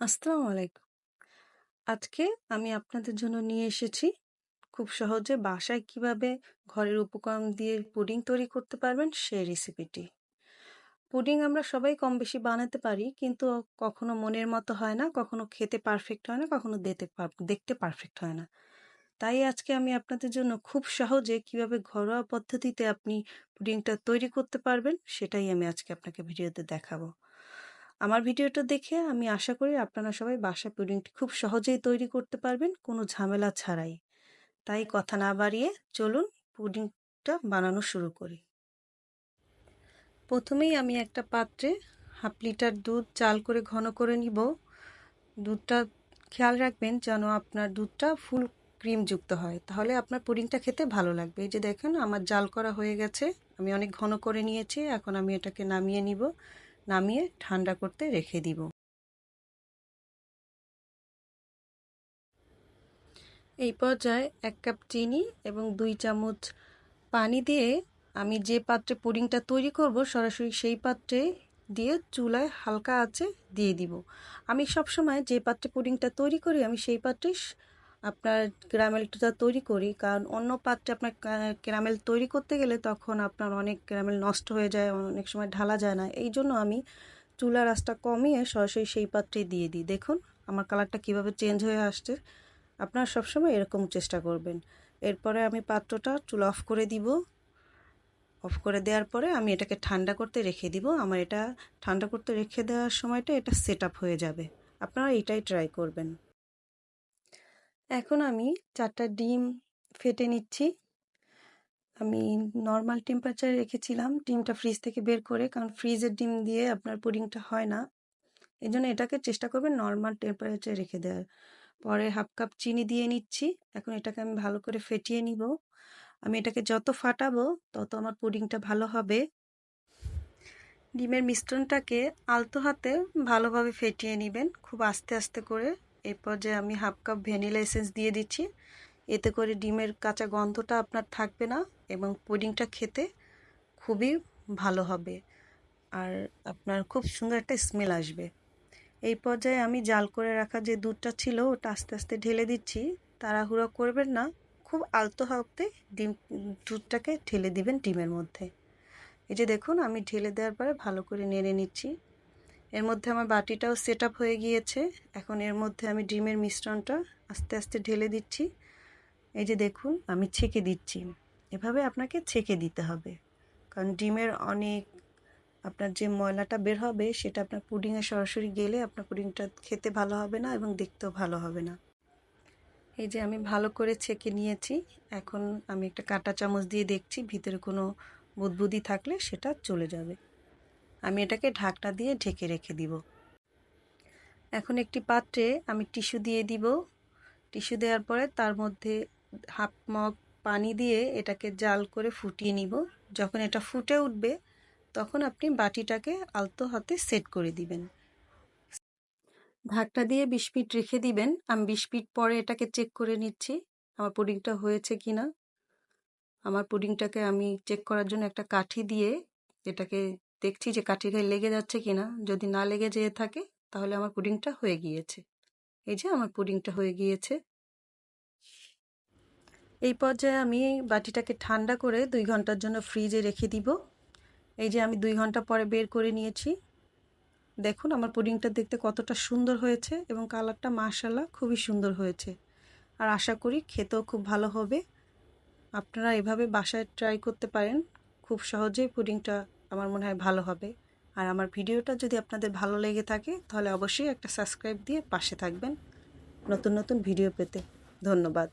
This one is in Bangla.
আসসালামু আলাইকুম। আজকে আমি আপনাদের জন্য নিয়ে এসেছি খুব সহজে বাসায় কিভাবে ঘরের উপকরণ দিয়ে পুডিং তৈরি করতে পারবেন সেই রেসিপিটি। পুডিং আমরা সবাই কম বেশি বানাতে পারি, কিন্তু কখনো মনের মতো হয় না, কখনো খেতে পারফেক্ট হয় না, কখনো দেখতে পারফেক্ট হয় না। তাই আজকে আমি আপনাদের জন্য খুব সহজে কিভাবে ঘরোয়া পদ্ধতিতে আপনি পুডিংটা তৈরি করতে পারবেন সেটাই আমি আজকে আপনাকে ভিডিওতে দেখাবো। আমার ভিডিওটা দেখে আমি আশা করি আপনারা সবাই বাসায় পুডিংটি খুব সহজেই তৈরি করতে পারবেন, কোনো ঝামেলা ছাড়াই। তাই কথা না বাড়িয়ে চলুন পুডিংটা বানানো শুরু করি। প্রথমেই আমি একটা পাত্রে 1/2 লিটার দুধ জাল করে ঘন করে নিব। দুধটা খেয়াল রাখবেন যেন আপনার দুধটা ফুল ক্রিমযুক্ত হয়, তাহলে আপনার পুডিংটা খেতে ভালো লাগবে। এই যে দেখেন আমার জাল করা হয়ে গেছে, আমি অনেক ঘন করে নিয়েছি। এখন আমি এটাকে নামিয়ে নিব, নামিয়ে ঠান্ডা করতে রেখে দিব। এই পর্যায়ে 1 কাপ চিনি এবং 2 চামচ পানি দিয়ে আমি যে পাত্রে পুডিংটা তৈরি করব সরাসরি সেই পাত্রে দিয়ে চুলায় হালকা আঁচে দিয়ে দিব। আমি সবসময় যে পাত্রে পুডিংটা তৈরি করি আমি সেই পাত্রেই আপনার ক্যারামেলটা তৈরি করি, কারণ অন্য পাত্রে আপনার ক্যারামেল তৈরি করতে গেলে তখন আপনার অনেক ক্যারামেল নষ্ট হয়ে যায়, অনেক সময় ঢালা যায় না। এই জন্য আমি চুলার আঁচটা কমিয়ে সরাসরি সেই পাত্রে দিয়ে দিই। দেখুন আমার কালারটা কিভাবে চেঞ্জ হয়ে আসছে। আপনারা সবসময় এরকম চেষ্টা করবেন। এরপরে আমি পাত্রটা চুলা অফ করে দিব। অফ করে দেওয়ার পরে আমি এটাকে ঠান্ডা করতে রেখে দিব। আমার এটা ঠান্ডা করতে রেখে দেওয়ার সময়টা এটা সেট আপ হয়ে যাবে। আপনারা এইটাই ট্রাই করবেন। এখন আমি 4টা ডিম ফেটে নিচ্ছি। আমি নর্মাল টেম্পারেচারে রেখেছিলাম ডিমটা ফ্রিজ থেকে বের করে, কারণ ফ্রিজের ডিম দিয়ে আপনার পুডিংটা হয় না। এই জন্য এটাকে চেষ্টা করবেন নর্মাল টেম্পারেচারে রেখে দেওয়ার। পরে 1/2 কাপ চিনি দিয়ে নিচ্ছি। এখন এটাকে আমি ভালো করে ফেটিয়ে নিব। আমি এটাকে যত ফাটাবো তত আমার পুডিংটা ভালো হবে। ডিমের মিশ্রণটাকে আলতো হাতে ভালোভাবে ফেটিয়ে নেবেন, খুব আস্তে আস্তে করে। এই পর্যায়ে আমি 1/2 কাপ ভ্যানিলা এসেন্স দিয়ে দিচ্ছি। এতে করে ডিমের কাঁচা গন্ধটা আপনার থাকবে না এবং পুডিংটা খেতে খুবই ভালো হবে, আর আপনার খুব সুন্দর একটা স্মেল আসবে। এই পর্যায়ে আমি জাল করে রাখা যে দুধটা ছিল ওটা আস্তে আস্তে ঢেলে দিচ্ছি। তাড়াহুড়ো করবেন না, খুব আলতো হাতে দুধটাকে ঢেলে দিবেন ডিমের মধ্যে। এই যে দেখুন আমি ঢেলে দেওয়ার পরে ভালো করে নেড়ে নিচ্ছি। এর মধ্যে আমার বাটিটাও সেট আপ হয়ে গিয়েছে। এখন এর মধ্যে আমি ডিমের মিশ্রণটা আস্তে আস্তে ঢেলে দিচ্ছি। এই যে দেখুন আমি ছেঁকে দিচ্ছি। এভাবে আপনাকে ছেঁকে দিতে হবে, কারণ ডিমের অনেক আপনার যে ময়লাটা বের হবে সেটা আপনার পুডিংয়ে সরাসরি গেলে আপনার পুডিংটা খেতে ভালো হবে না এবং দেখতেও ভালো হবে না। এই যে আমি ভালো করে ছেঁকে নিয়েছি। এখন আমি একটা কাঁটা চামচ দিয়ে দেখছি ভিতরে কোনো বুদবুদি থাকলে সেটা চলে যাবে। আমি এটাকে ঢাকনা দিয়ে ঢেকে রেখে দিব। এখন একটি পাত্রে আমি টিস্যু দিয়ে দিব। টিস্যু দেওয়ার পরে তার মধ্যে 1/2 মগ পানি দিয়ে এটাকে জাল করে ফুটিয়ে নিব। যখন এটা ফুটে উঠবে তখন আপনি বাটিটাকে আলতো হাতে সেট করে দিবেন। ঢাকনা দিয়ে 20 মিনিট রেখে দিবেন। আমি 20 মিনিট পরে এটাকে চেক করে নিচ্ছি আমার পুডিংটা হয়েছে কিনা। আমার পুডিংটাকে আমি চেক করার জন্য একটা কাঠি দিয়ে এটাকে দেখছি যে কাঠির গায়ে লেগে যাচ্ছে কিনা। যদি না লেগে যেয়ে থাকে তাহলে আমার পুডিংটা হয়ে গিয়েছে। এই যে আমার পুডিংটা হয়ে গিয়েছে। এই পর্যায়ে আমি বাটিটাকে ঠান্ডা করে 2 ঘন্টার জন্য ফ্রিজে রেখে দিব। এই যে আমি 2 ঘন্টা পরে বের করে নিয়েছি। দেখুন আমার পুডিংটা দেখতে কতটা সুন্দর হয়েছে এবং কালারটা মাশাআল্লাহ খুবই সুন্দর হয়েছে, আর আশা করি খেতেও খুব ভালো হবে। আপনারা এভাবে বাসায় ট্রাই করতে পারেন, খুব সহজেই পুডিংটা আমার মনে হয় ভালো হবে। আর আমার ভিডিওটা যদি আপনাদের ভালো লেগে থাকে তাহলে অবশ্যই একটা সাবস্ক্রাইব দিয়ে পাশে থাকবেন নতুন নতুন ভিডিও পেতে। ধন্যবাদ।